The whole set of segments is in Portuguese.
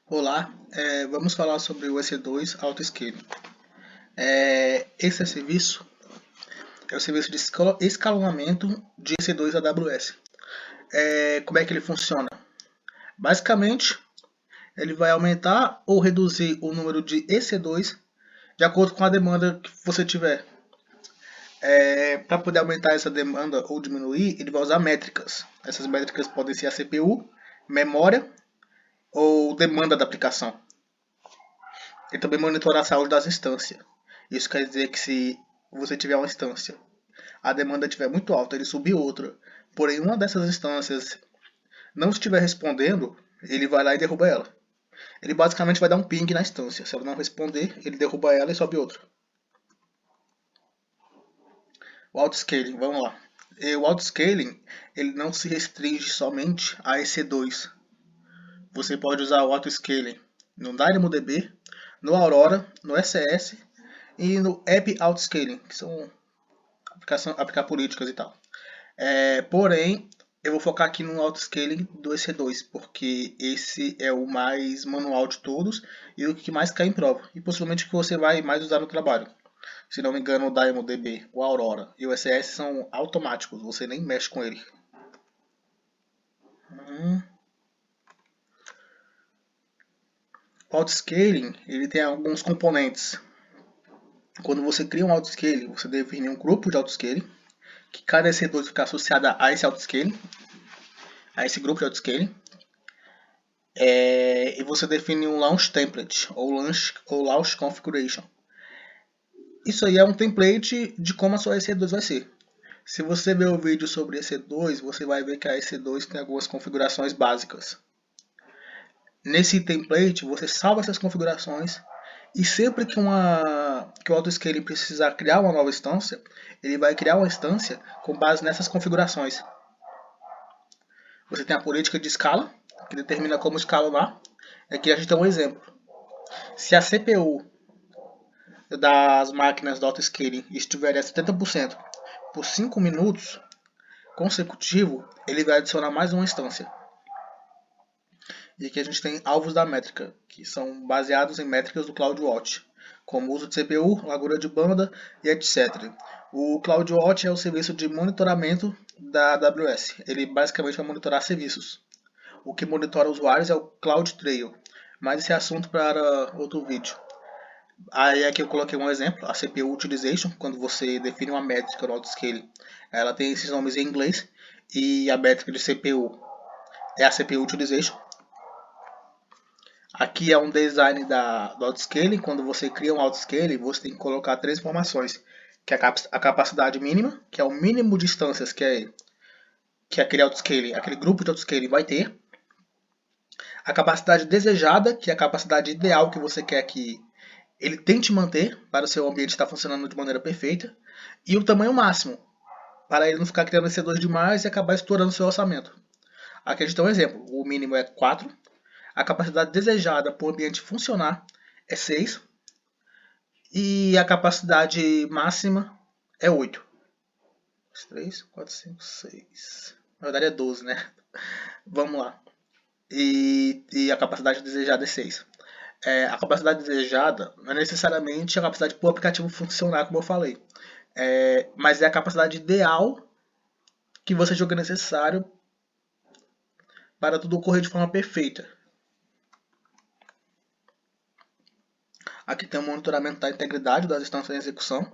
Olá, vamos falar sobre o EC2 Autoscaling. Esse serviço é o serviço de escalonamento de EC2 AWS. Como é que ele funciona? Basicamente, ele vai aumentar ou reduzir o número de EC2 de acordo com a demanda que você tiver. Para poder aumentar essa demanda ou diminuir, ele vai usar métricas. Essas métricas podem ser a CPU, memória ou demanda da aplicação. Ele também monitora a saúde das instâncias. Isso quer dizer que se você tiver uma instância, a demanda estiver muito alta, ele subir outra, porém uma dessas instâncias não estiver respondendo, ele vai lá e derruba ela. Ele basicamente vai dar um ping na instância. Se ela não responder, ele derruba ela e sobe outra. O autoscaling, vamos lá. O autoscaling, ele não se restringe somente a EC2. Você pode usar o autoscaling no DynamoDB, no Aurora, no SS e no App Autoscaling, que são aplicar políticas e tal. Porém, eu vou focar aqui no autoscaling do EC2, porque esse é o mais manual de todos e o que mais cai em prova. E possivelmente o que você vai mais usar no trabalho. Se não me engano, o DynamoDB, o Aurora e o SS são automáticos, você nem mexe com ele. O autoscaling, ele tem alguns componentes. Quando você cria um autoscaling, você define um grupo de autoscaling, que cada EC2 fica associado a esse autoscaling, a esse grupo de autoscaling. E você define um launch template ou launch configuration. Isso aí é um template de como a sua EC2 vai ser. Se você ver o vídeo sobre EC2, você vai ver que a EC2 tem algumas configurações básicas. Nesse template, você salva essas configurações e sempre que o autoscaling precisar criar uma nova instância, ele vai criar uma instância com base nessas configurações. Você tem a política de escala, que determina como escalonar. Aqui a gente tem um exemplo. Se a CPU das máquinas do autoscaling estiver a 70% por 5 minutos consecutivo, ele vai adicionar mais uma instância. E aqui a gente tem alvos da métrica, que são baseados em métricas do CloudWatch, como uso de CPU, largura de banda e etc. O CloudWatch é o serviço de monitoramento da AWS. Ele basicamente vai monitorar serviços. O que monitora usuários é o CloudTrail, mas esse é assunto para outro vídeo. Aí aqui eu coloquei um exemplo, a CPU Utilization, quando você define uma métrica no autoscaling, ela tem esses nomes em inglês, e a métrica de CPU é a CPU Utilization. Aqui é um design do autoscaling. Quando você cria um autoscaling, você tem que colocar três informações, que é a capacidade mínima, que é o mínimo de instâncias que aquele autoscaling, aquele grupo de autoscaling vai ter. A capacidade desejada, que é a capacidade ideal que você quer que ele tente manter para o seu ambiente estar funcionando de maneira perfeita. E o tamanho máximo, para ele não ficar criando EC2 demais e acabar estourando o seu orçamento. Aqui a gente tem um exemplo. O mínimo é 4. A capacidade desejada para o ambiente funcionar é 6. E a capacidade máxima é 8. 3, 4, 5, 6. Na verdade é 12, né? Vamos lá. E a capacidade desejada é 6. A capacidade desejada não é necessariamente a capacidade para o aplicativo funcionar, como eu falei. Mas é a capacidade ideal que você julga necessário para tudo ocorrer de forma perfeita. Aqui tem o monitoramento da integridade das instâncias em execução.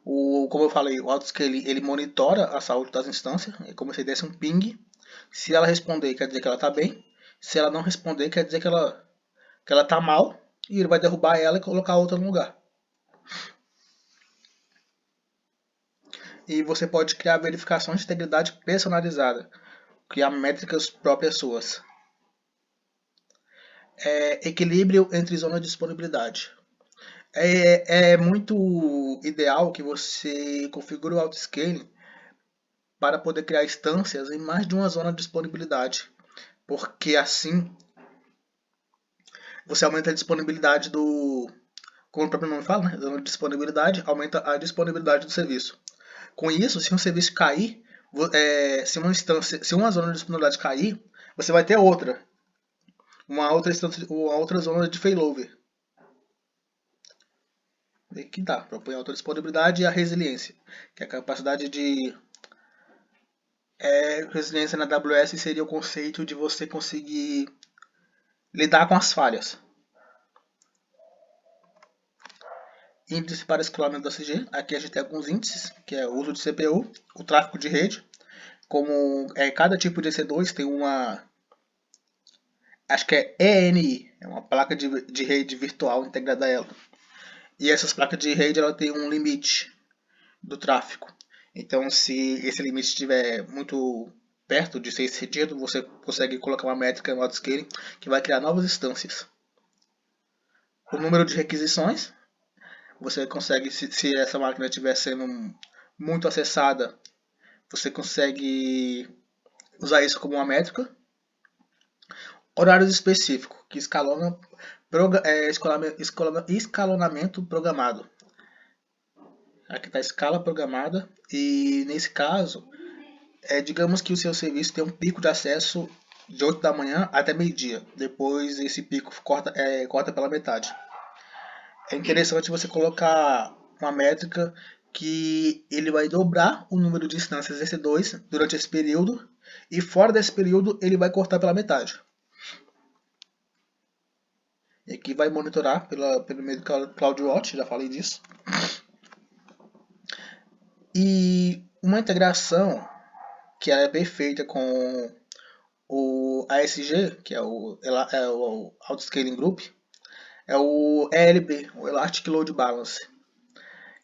Como eu falei, o autoscaling ele monitora a saúde das instâncias. É como se desse um ping. Se ela responder, quer dizer que ela está bem. Se ela não responder, quer dizer que ela está mal. E ele vai derrubar ela e colocar outra no lugar. E você pode criar verificações de integridade personalizada. Criar métricas próprias suas. Equilíbrio entre zona de disponibilidade. É muito ideal que você configure o autoscaling para poder criar instâncias em mais de uma zona de disponibilidade, porque assim você aumenta a disponibilidade como o próprio nome fala, né? Zona de disponibilidade aumenta a disponibilidade do serviço. Com isso, se um serviço cair, se uma zona de disponibilidade cair, você vai ter outra. uma outra zona de failover. Aqui tá, propõe a autodisponibilidade e a resiliência, que é a capacidade de... resiliência na AWS seria o conceito de você conseguir lidar com as falhas. Índice para escalamento da CG, aqui a gente tem alguns índices, que é o uso de CPU, o tráfego de rede, como cada tipo de EC2 tem uma, acho que é ENI, é uma placa de rede virtual integrada a ela. E essas placas de rede ela tem um limite do tráfego. Então, se esse limite estiver muito perto de ser excedido, você consegue colocar uma métrica no autoscaling que vai criar novas instâncias. O número de requisições, você consegue, se essa máquina estiver sendo muito acessada, você consegue usar isso como uma métrica. Horários específicos, que escalonamento programado. Aqui está a escala programada e nesse caso, digamos que o seu serviço tem um pico de acesso de 8 da manhã até meio-dia. Depois esse pico corta pela metade. É interessante você colocar uma métrica que ele vai dobrar o número de instâncias EC2 durante esse período e fora desse período ele vai cortar pela metade. E aqui vai monitorar pelo meio do CloudWatch, já falei disso. E uma integração que é perfeita com o ASG, que é o Autoscaling Group, é o ELB, o Elastic Load Balance.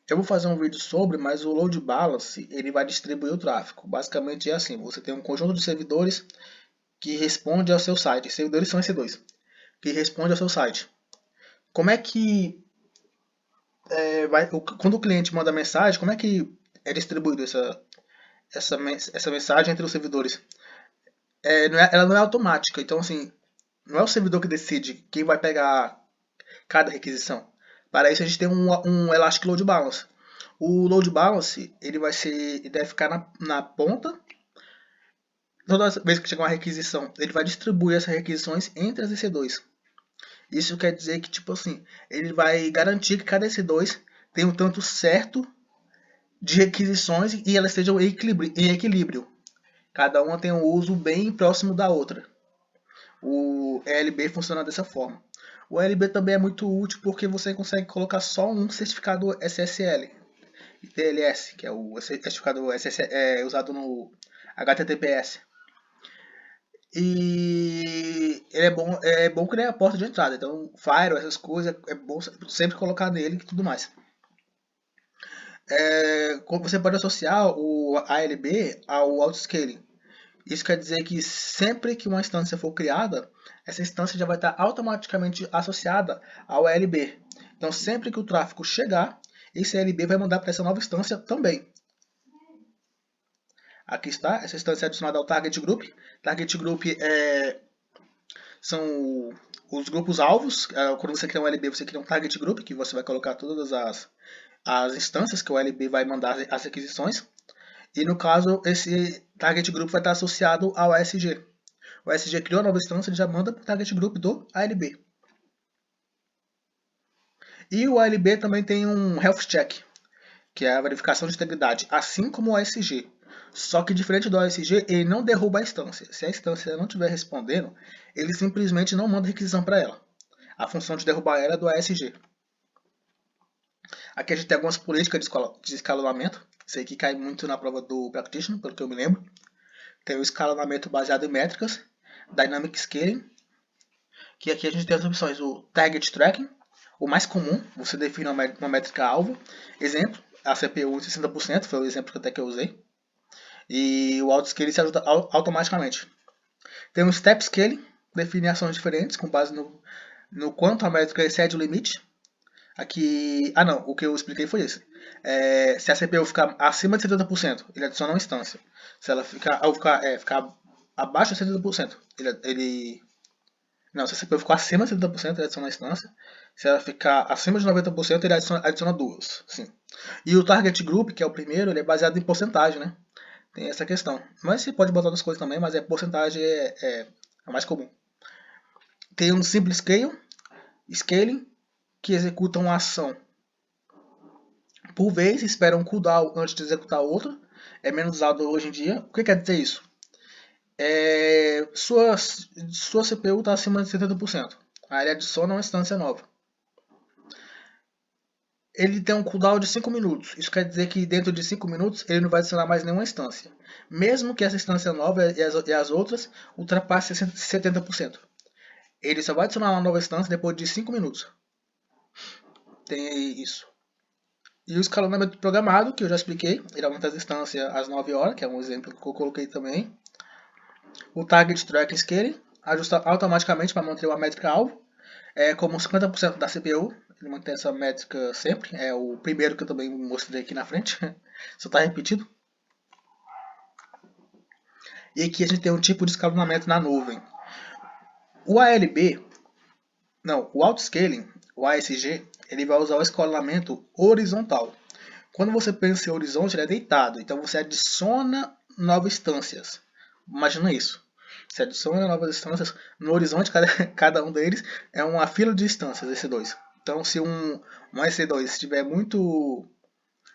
Eu vou fazer um vídeo sobre, mas o Load Balance ele vai distribuir o tráfego. Basicamente é assim, você tem um conjunto de servidores que responde ao seu site. Servidores são EC2, que responde ao seu site. Como é que quando o cliente manda mensagem, como é que é distribuído essa mensagem entre os servidores? Ela não é automática, então assim, não é o servidor que decide quem vai pegar cada requisição. Para isso a gente tem um Elastic Load Balance. O Load Balance ele deve ficar na ponta. Toda vez que chegar uma requisição, ele vai distribuir essas requisições entre as EC2. Isso quer dizer que, tipo assim, ele vai garantir que cada EC2 tem um tanto certo de requisições e elas estejam em equilíbrio. Cada uma tem um uso bem próximo da outra. O ELB funciona dessa forma. O ELB também é muito útil porque você consegue colocar só um certificado SSL e TLS, que é o certificado usado no HTTPS. E ele é bom que nem a porta de entrada. Então, Firewall, essas coisas, é bom sempre colocar nele e tudo mais. Você pode associar o ALB ao autoscaling. Isso quer dizer que sempre que uma instância for criada, essa instância já vai estar automaticamente associada ao ALB. Então, sempre que o tráfego chegar, esse ALB vai mandar para essa nova instância também. Aqui está, essa instância é adicionada ao Target Group. Target Group são os grupos alvos. Quando você cria um LB, você cria um Target Group, que você vai colocar todas as instâncias que o LB vai mandar as requisições. E no caso, esse Target Group vai estar associado ao ASG. O ASG criou a nova instância e já manda para o Target Group do ALB. E o ALB também tem um Health Check, que é a verificação de integridade, assim como o ASG. Só que diferente do ASG, ele não derruba a instância. Se a instância não estiver respondendo, ele simplesmente não manda requisição para ela. A função de derrubar ela é do ASG. Aqui a gente tem algumas políticas de escalonamento. Isso aqui cai muito na prova do Practitioner, pelo que eu me lembro. Tem o escalonamento baseado em métricas, Dynamic Scaling, que aqui a gente tem as opções, o Target Tracking, o mais comum, você define uma métrica-alvo. Exemplo, a CPU em 60%, foi o exemplo que eu usei. E o autoscaling se ajuda automaticamente. Tem o Step Scaling, define ações diferentes com base no quanto a métrica excede o limite. Aqui, não, o que eu expliquei foi isso. Se a CPU ficar acima de 70%, ele adiciona uma instância. Se ela ficar abaixo de 70%, se a CPU ficar acima de 70%, ele adiciona uma instância. Se ela ficar acima de 90%, ele adiciona duas. Sim. E o Target Group, que é o primeiro, ele é baseado em porcentagem, né? Tem essa questão. Mas você pode botar outras coisas também, mas porcentagem é mais comum. Tem um Simple Scaling, que executa uma ação por vez, espera um cooldown antes de executar outra. É menos usado hoje em dia. O que quer dizer isso? Sua CPU está acima de 70%. Aí ele adiciona uma instância nova. Ele tem um cooldown de 5 minutos. Isso quer dizer que dentro de 5 minutos ele não vai adicionar mais nenhuma instância. Mesmo que essa instância nova e as outras ultrapassem 70%. Ele só vai adicionar uma nova instância depois de 5 minutos. Tem isso. E o escalonamento programado, que eu já expliquei, ele aumenta as instâncias às 9 horas, que é um exemplo que eu coloquei também. O Target Tracking Scaling ajusta automaticamente para manter uma métrica alvo, como 50% da CPU, ele mantém essa métrica sempre. É o primeiro que eu também mostrei aqui na frente, só está repetido. E aqui a gente tem um tipo de escalonamento na nuvem. O Autoscaling, o ASG, ele vai usar o escalonamento horizontal. Quando você pensa em horizonte, ele é deitado, então você adiciona novas instâncias. Imagina isso. Você adiciona novas instâncias no horizonte, cada um deles é uma fila de instâncias, EC2. Então, se um EC2 estiver muito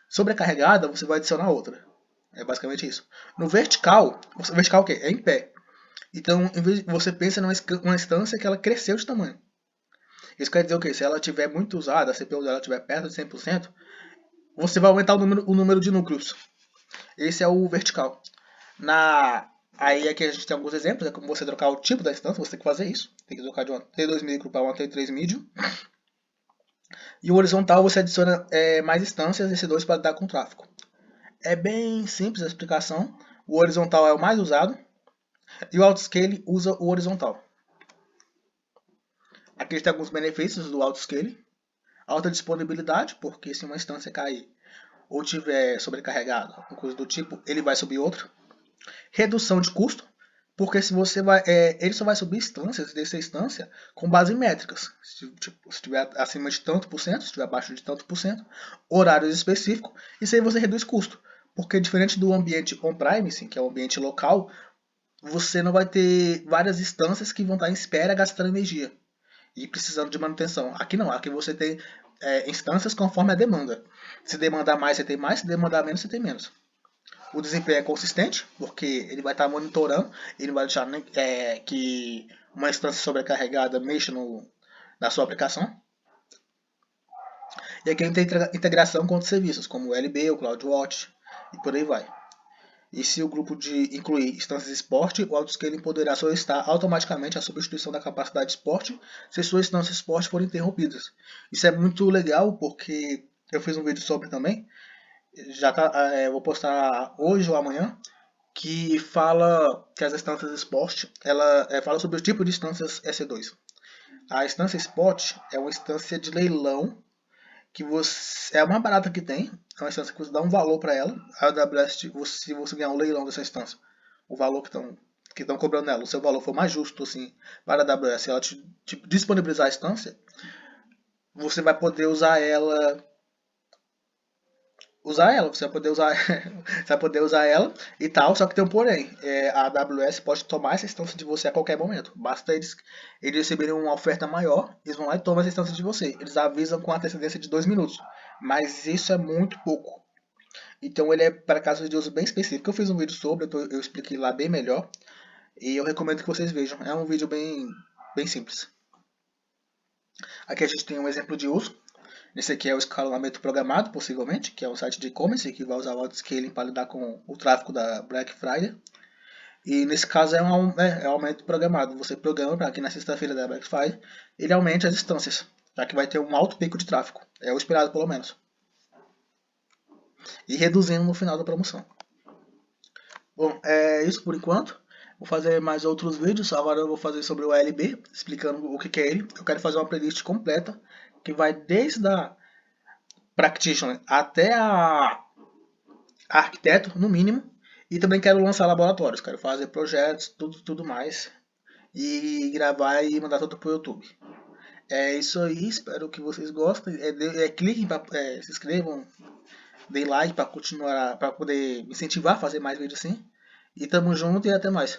sobrecarregada, você vai adicionar outra. É basicamente isso. No vertical, o vertical é o quê? É em pé. Então, em vez de você pensa numa instância que ela cresceu de tamanho. Isso quer dizer o quê? Se ela estiver muito usada, a CPU dela estiver perto de 100%, você vai aumentar o número de núcleos. Esse é o vertical. Aí aqui a gente tem alguns exemplos, é como você trocar o tipo da instância, você tem que fazer isso. Tem que trocar de uma T2 micro para uma T3 medium. E o horizontal você adiciona mais instâncias EC2 para lidar com o tráfego. É bem simples a explicação. O horizontal é o mais usado e o autoscale usa o horizontal. Aqui a gente tem alguns benefícios do autoscale. Alta disponibilidade, porque se uma instância cair ou tiver sobrecarregada, coisa do tipo, ele vai subir outra. Redução de custo, porque se você ele só vai subir instâncias dessa instância com base em métricas. Se estiver acima de tanto por cento, se estiver abaixo de tanto por cento, horários específicos, isso aí você reduz custo. Porque diferente do ambiente on-premise, que é o ambiente local, você não vai ter várias instâncias que vão estar em espera gastando energia e precisando de manutenção. Aqui não, aqui você tem instâncias conforme a demanda. Se demandar mais, você tem mais, se demandar menos, você tem menos. O desempenho é consistente, porque ele vai estar monitorando, ele vai deixar que uma instância sobrecarregada mexa na sua aplicação. E aqui a gente tem integração com outros serviços, como o LB, o CloudWatch e por aí vai. E se o grupo incluir instâncias esporte, o autoscaling poderá solicitar automaticamente a substituição da capacidade esporte se suas instâncias esporte forem interrompidas. Isso é muito legal porque eu fiz um vídeo sobre também, vou postar hoje ou amanhã, que fala que as instâncias esporte, ela fala sobre o tipo de instâncias EC2. A instância Spot é uma instância de leilão que é a mais barata que tem. É uma instância que você dá um valor para ela. A AWS, se você ganhar um leilão dessa instância, o valor que estão cobrando nela, o seu valor for mais justo assim para a AWS, ela te disponibilizar a instância, você vai poder usar ela. Você vai poder usar, você vai poder usar ela e tal, só que tem um porém. A AWS pode tomar essa instância de você a qualquer momento. Basta eles receberem uma oferta maior, eles vão lá e tomam essa instância de você. Eles avisam com antecedência de 2 minutos. Mas isso é muito pouco. Então ele é para casos de uso bem específico. Eu fiz um vídeo sobre, eu expliquei lá bem melhor. E eu recomendo que vocês vejam. É um vídeo bem simples. Aqui a gente tem um exemplo de uso. Esse aqui é o escalonamento programado, possivelmente, que é um site de e-commerce que vai usar o autoscaling para lidar com o tráfego da Black Friday. E nesse caso é um aumento programado. Você programa para que na sexta-feira da Black Friday ele aumente as instâncias, já que vai ter um alto pico de tráfego. É o esperado, pelo menos. E reduzindo no final da promoção. Bom, é isso por enquanto. Vou fazer mais outros vídeos. Agora eu vou fazer sobre o ALB, explicando o que é ele. Eu quero fazer uma playlist completa, que vai desde a Practitioner até a arquiteto, no mínimo. E também quero lançar laboratórios. Quero fazer projetos, tudo mais. E gravar e mandar tudo pro YouTube. É isso aí. Espero que vocês gostem. Cliquem, se inscrevam, deem like para continuar, para poder me incentivar a fazer mais vídeos assim. E tamo junto e até mais.